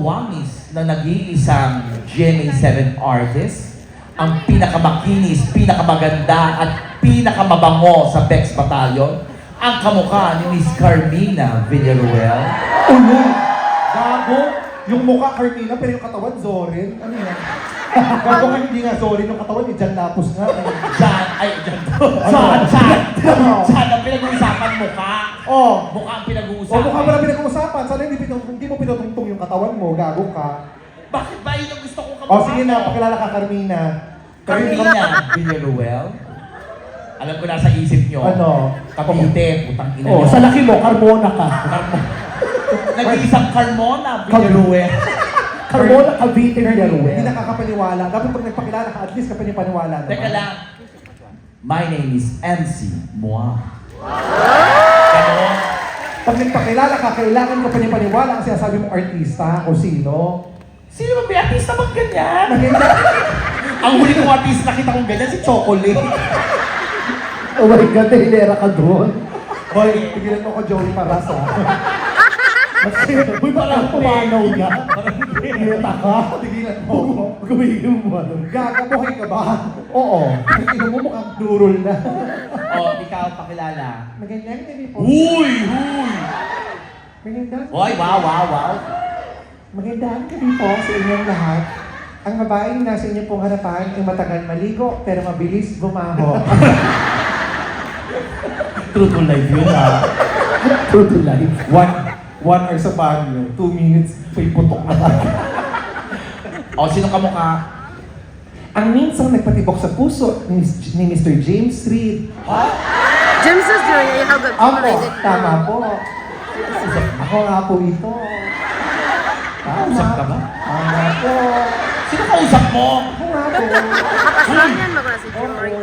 Kawamis na nag-iisang GMA7 artist, ang pinakamakinis, pinakamaganda at pinakamabango sa Bex Battalion, ang kamukha ni Miss Carmina Villaruel. Ulo! Gago! Yung mukha Carmina, pero yung katawan Zorin. Ano yan? Gago ka hindi nga Zorin, yung katawan ni Jan Lapus nga. Jan ang pinag-uusapan mukha. Oh! Mukha ang O pinag-uusapan. mukha mo na pinag-uusapan. Sana hindi mo pinutungtong yung katawan mo. Gago ka. Bakit ba yun ang gusto kong kamukha? O sige na, pakilala ka Carmina. Carmina Villaruel. Alam ko nasa isip nyo. Ano? Cavite, putang ina Oh, nyo. sa laki mo, Carmona ka. Nag-iisang Carmona Villaruel. Carmona Cavite Hindi Villaruel. nakakapaniwala. Dapat pag nagpakilala ka, at least kapaniwala naman. Teka lang. My name is MC Moa. Ganon. Pag nagpakilala ka, kailangan kapaniwala ang sinasabi mong artista o sino. Sino ba may artista bang ganyan? Maganda. Ang huli kong artista nakita kong ganyan, si Chocolate. Oh my God, nahilera ka doon. Boy, tigilan mo ko Joey Parasa. Uy, parang pumanaw na. Nahilera ka. Tigilan mo ko. Gumigil mo. Gagabuhay ka ba? Oo. Tingnan mo mukhang durol na. O, ikaw pakilala. Magandang gabi po. Huy! Magandang Hoy, wow. Magandang gabi po sa inyong lahat. Ang babaeng nasa inyong pong harapan ay matagal maligo pero mabilis bumaho. True to life yun ah. True to life. One hour sa banyo, 2 minutes, may putok na ka. O, sino kamukha? Ang minsang nagpatibok sa puso ni Mr. James Reid. James is doing it. How good? Ako, tama po. Ako nga po ito. Usap ka ba? Tama po. Sino kausap mo? Ako nga po. Makasalan yan mga si Jory.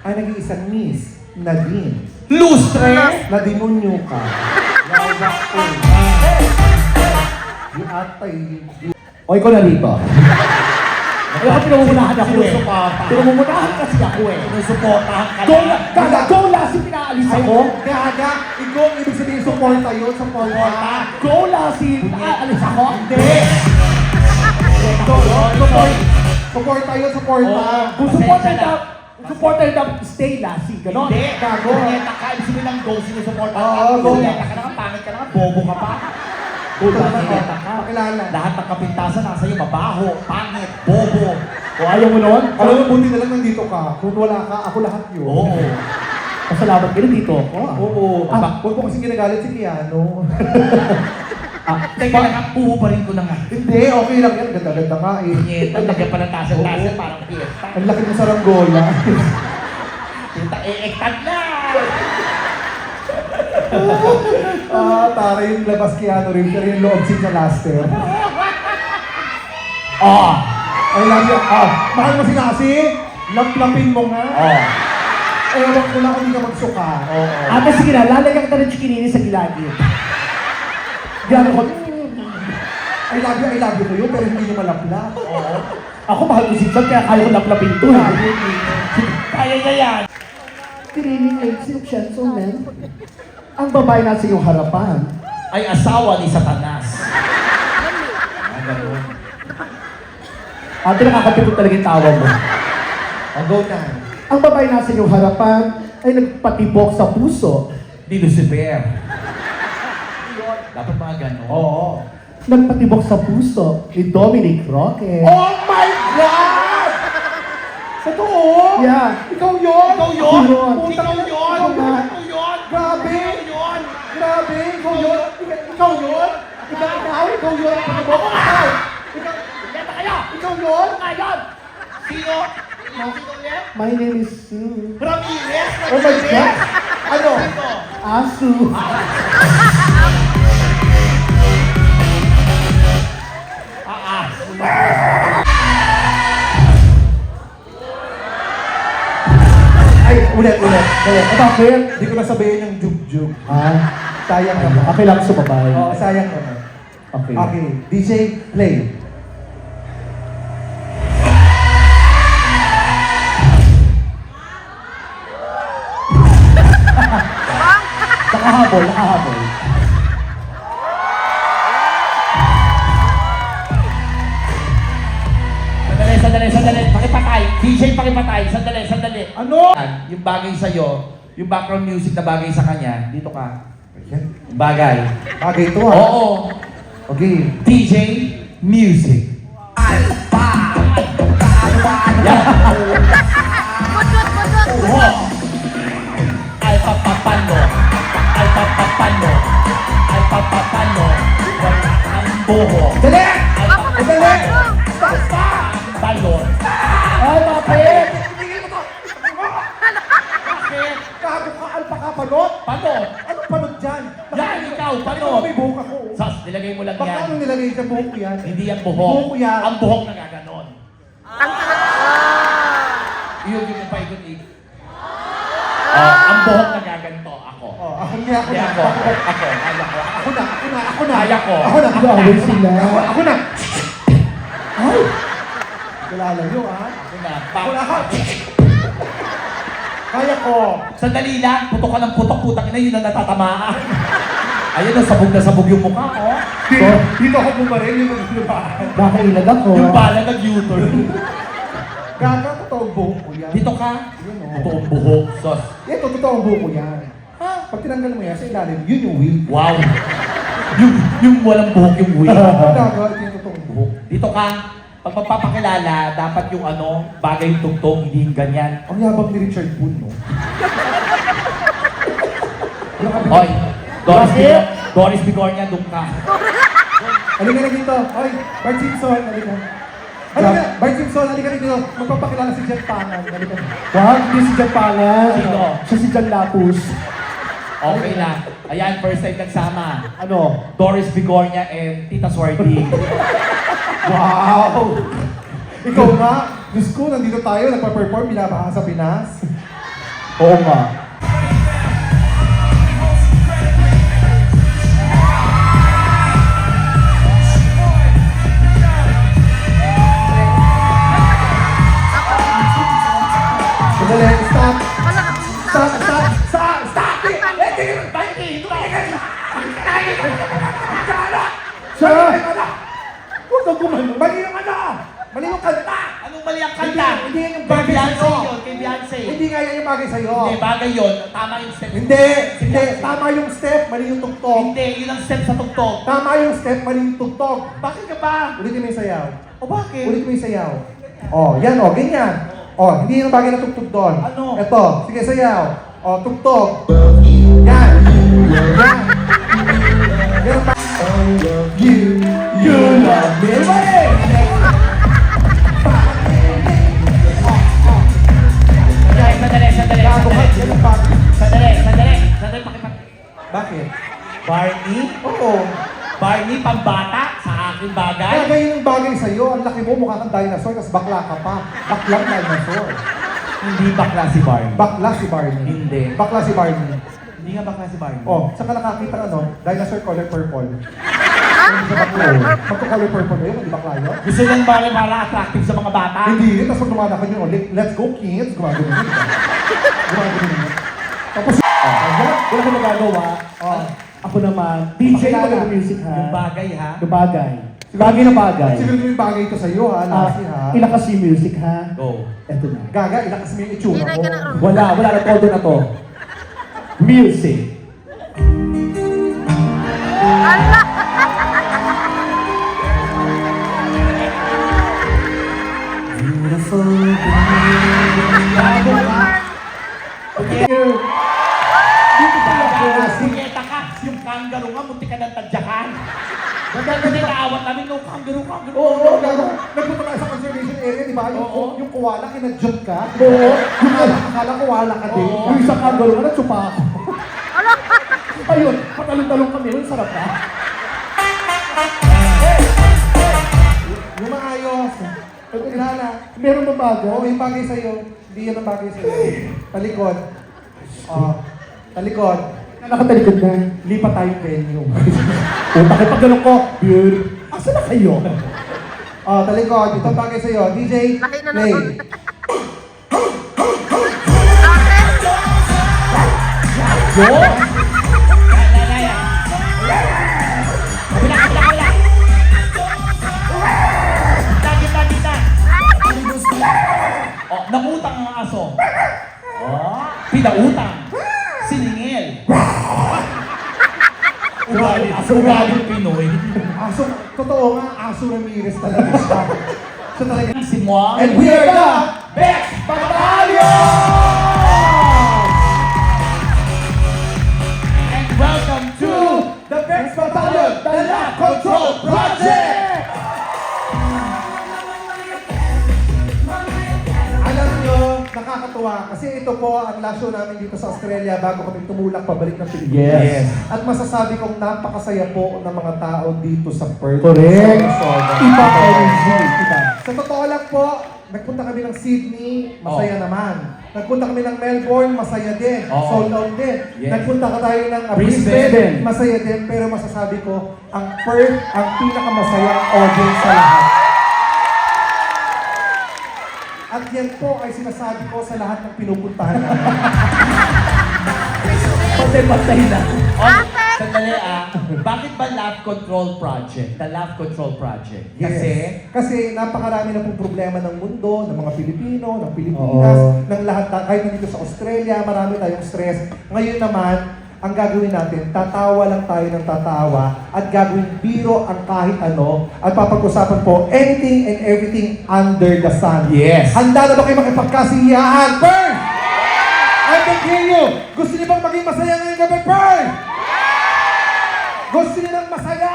Ang nag-iisang miss, Nadine. Lustre! Nadimonyo ka. Lawak ko. Di atay. O, ikaw na dito. Ayaw ka pinamumunahan ako eh. Sinusuporta. Pinamumunahan kasi ako eh. Sinusuportahan ka Go, lang. go last yung pinaalis ako. Gaga, ikaw ang ibig sabihin suporta yun, suporta. Go last yung pinaalis ako. Hindi! Suporta yun, suporta. Kung supporter daw, stay lassie. Ganon. Hindi, gago. Punyeta ka. Ibig sabihin ng go, sinusuporta ka. Oo, go. Punyeta ka naman, pangit ka naman, bobo ka pa. Punyeta ka. Pakilala. Lahat ng kapintasan nasa iyo, mabaho, pangit, bobo. O, ayaw mo noon? Alam mo, buti na lang nandito ka. Kung wala ka, ako lahat yun. Oo. Pasalamat ka rin dito. Oo. Huwag mo kasi ginagalit si Keanu. Teka lang, ang puho pa rin ko na nga. Hindi, okay lang yan. Ganda-ganda nga eh. Punyeta, lagyan pa ng tasan-tasan, parang fiesta. Ang laki mo sa ranggola. Puta, ektad na! Tara yung labas Keanu rin, pero yung loob scene sa Laster. Oh! I love you. Mahal mo si Nasi? Laplapin mo nga. Oh! Ewan ko lang kung hindi ka magsuka. Oo. Ate, sige na, lalagyan kita ng chikinini sa gilagid. Gano'n ko, I love you to you, pero hindi nyo malapla. Oo. ako mahal ko si John, kaya kaya ko laplapin to. Kaya niya yan! Training ladies and gentlemen, ang babae nasa iyong harapan. Ay asawa ni Satanas. Ganun. Ate, nakakapito talaga yung tawa mo. Go na. Ang babae nasa iyong harapan ay nagpatibok sa puso. Di Lucifer. Dapat mga ganun. Oo. Nagpatibok sa puso ni Dominic Roque. Oh my God! Totoo? Yeah. Ikaw yun? Ikaw yun? Yun. Ikaw yun? Ikaw nga. Ikaw yun? Grabe! Ikaw yun? Grabe! Ikaw yun? Ikaw yun? Ikaw yun? Ikaw! Ikaw! Kaya kayo! Ikaw yun? Ngayon! Sino? Sino yan? My name is Sue. Ramirez? Oh my God! Ano? Sino? Asu. Ay, ulit. Bakit? Hindi ko nasabihin yung jug-jug. Sayang Ano? naman. Okay lang sumabay. Oo, sayang naman. Okay. Okay, DJ, play. Nakahabol. DJ, pakipatay. Sandali, sandali. Ano? Yung bagay sa'yo, yung background music na bagay sa kanya, dito ka. Ayan. Bagay. Bagay ito ah. Oo. Okay. DJ Music. Alpha! Yan. Buho. Alpha papano. Alpha papano. Alpha papano. Wala ang buho. Dali! Alpha Dali! Basta! Balon. Ay, bakit? Bakit? Gago ka, alpa ka, panot? Panot. Anong panot dyan? Yan, ikaw, Ano panot. may buhok ako? Sas, nilagay mo lang Baka yan. anong nilagay sa buhok ko yan? Hindi yan buhok. Buhok yan. Ang buhok na gaganon. Ang Yung paikot-ikot. Ang buhok na gaganto. Ako. Oh, ako nga, ako Hindi na. ako. Ako. Kaya ko. Ako na, ako na, ako na. Kaya ko. Ako na, ako na. Away sila. Ako na. Ay! Kilala nyo ah. Ako na. Wala ka. Kaya ko. Sandali lang. Putok ka ng putok. Putang ina. Yun ang natatamaan. Ayun na, sabog na sabog yung mukha ko. Dito ako bumaril yung naglubahan. Nakailag ako. Yung bala nag-U-turn. Gaga, totoong buhok ko yan. Dito ka. Yun o. Totoong buhok. Sos. Ito, totoong buhok ko yan. Ha? Pag tinanggal mo yan sa ilalim, yun yung wig. Wow. yung walang buhok yung wig. Gaga, ito yung totoong buhok. Dito ka. Pag magpapakilala, dapat yung bagay yung tugtog, hindi yung ganyan. Ang yabang ni Richard Poon, no? Hoy, Doris Bigornia, doon ka. Halika na dito. Hoy, Bart Simpson, halika. Halika, Bart Simpson, halika na dito. Magpapakilala si Jet Pangan. Halika. Wag, hindi si Jan Pangan. Sino? Siya si Jan Lapus. Okay na. Ayan, first time nagsama. Ano? Doris Bigornia and Tita Swarty. Wow! Ikaw nga, Diyos ko, nandito tayo, nagpa-perform, binabaha sa Pinas. Oo nga. Sandali, stop! Wala ka. Stop! Stop! Stop! Stop! Siya! Huwag kang gumano. Mali yung ano! Mali yung kanta! Anong mali ang kanta? Hindi yan yung Kay bagay Beyonce sa'yo. yun, kay Beyonce. Hindi nga yan yung bagay sa'yo. Hindi, bagay yun. Tama yung step. Hindi! Hindi! Tama yung step, mali yung tugtog. Hindi, yun ang step sa tugtog. Tama yung step, mali yung tugtog. Bakit ka ba? Ulitin mo yung sayaw. O bakit? Ulitin mo yung sayaw. Oh, yan oh, ganyan. Oh, hindi yung bagay na tugtog doon. Ano? Ito, sige sayaw. Oh, tugtog. Yan. Yan. Yan ang You love me. Everybody! Sandali. Gago ka, yan ang bagay. Sandali, pakipat. Bakit? Barney? Oo. Barney, pambata sa aking bagay? Kaya ganyan yung bagay sa'yo. Ang laki mo, mukha kang dinosaur, tapos bakla ka pa. Baklang dinosaur. Hindi bakla si Barney. Bakla si Barney. Hindi. Bakla si Barney. Hindi nga bakla si Barney. Oh, saan ka nakakita ng ano? Dinosaur color purple. Hindi sa bakla. Magka-color purple ba yun? Hindi bakla yun? Gusto lang Barney para attractive sa mga bata? Hindi yun. Tapos pag lumanakad yun, oh, let's go kids. Gumagano yun. Gumagano yun. Tapos, Ayan, wala kang magagawa. oh, Ako naman, DJ Pakilala. ng music ha. Yung bagay ha? Yung bagay. Bagay na bagay. siguro yung bagay ito sa'yo ha, Lassie ha. Ilakas yung music ha. Go. Eto na. Gaga, ilakas mo yung itsura Hinay ka na, mo. Ron. Wala na todo na to. Music. Ala! Beautiful. Bago ka. Dito ka na. Sigeta ka. Yung kangaroo nga, munti ka ng tadyakan. Hindi naawat namin yung kangaroo. Oo, gago. Nagpunta tayo sa conservation area, di ba? Oo. Yung koala, kinadjot ka. Oo. Yung akala koala ka din. Yung isang kangaroo ka na, tsupa ako. Ala! Ayun, patalong-talong kami. Yung sarap na. Yung maayos. Kilala. Meron ba bago? Oo, yung bagay sa'yo. Hindi yan ang bagay sa'yo. Talikod. Talikod. Nakatalikod na. Lipat tayo venue. Puta kayo pag ganun ko. Beautiful. Asa na kayo? Talikod. Ito ang bagay sa'yo. DJ, Lahi na play. naman. Go! Kabila. Gitna. Oo, Ugali Pinoy. Aso, totoo nga, Aso Ramirez talaga siya. Siya talaga. Si Moa. And we are the Bex Battalion! And welcome to The Bex Battalion, the Lab Control Project! Alam nyo, nakakatuwa kasi ito po ang last show namin dito sa Australia bago kami tumulak pabalik ng Pilipinas. Yes. At masasabi kong napakasaya po ng mga tao dito sa Perth. Correct. Sa Minnesota. Iba energy. Iba. Sa totoo lang po, nagpunta kami ng Sydney, masaya naman. Nagpunta kami ng Melbourne, masaya din. Oo. Sold out din. Yes. Nagpunta ka tayo ng Brisbane. Brisbane, masaya din. Pero masasabi ko, ang Perth, ang pinakamasayang audience sa lahat. At yan po ay sinasabi ko sa lahat ng pinupuntahan namin. patay na. Bakit? Sandali bakit ba Lab Control Project? The Lab Control Project? Kasi, Kasi napakarami na pong problema ng mundo, ng mga Pilipino, ng Pilipinas, ng lahat, kahit nandito sa Australia, marami tayong stress. Ngayon naman, ang gagawin natin, tatawa lang tayo ng tatawa at gagawin biro ang kahit ano at papag-usapan po anything and everything under the sun. Yes. Handa na ba kayo makipagkasiyahan? Burn! I can hear you! Gusto niyo bang maging masaya ngayong gabi, Burn? Gusto niyo ng masaya?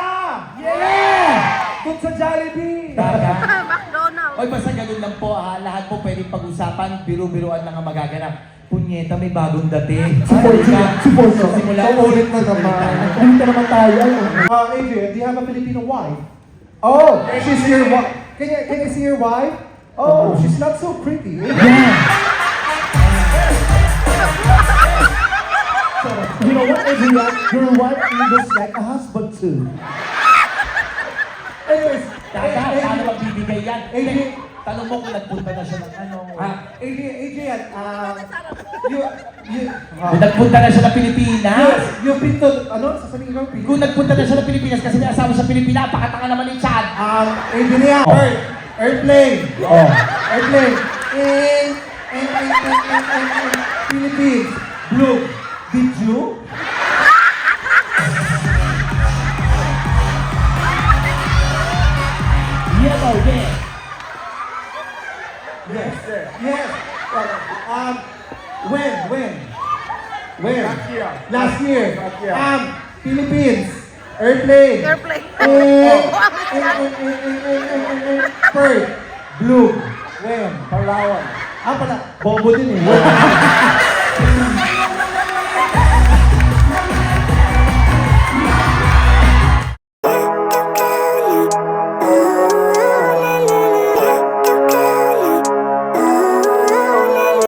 Yeah! Doon sa Jollibee! Daga. McDonald's. Oy, basta ganun lang po lahat po pwedeng pag-usapan, biro-biroan lang ang magaganap. Punyeta, may bagong dating. Support Halika. support. Simula So, ulit na naman. Ulit na naman tayo. Adrian, do you have a Filipino wife? Oh, she's your wife. Can you see your wife? Oh, she's not so pretty. Yeah. You know what, Adrian? Your wife looks like a husband too. Anyways, Daga, paano magbibigay yan? Adrian, Tanong mo kung nagpunta na siya ng ano. Adrian, Kung nagpunta na siya ng Pilipinas. you've been to, ano, sasabihin ko, Kung nagpunta na siya ng Pilipinas kasi may asawa sa Pilipinas, pakatanga naman ni Chad. Adrian, airplane. Oh. Airplane. In Philippines. Blue. Did you? Yellow, red. Yes. Yes. When? Last year. Philippines. Airplane. Airplane. Perth. Blue. When? Palawan. Pala. Bobo din eh.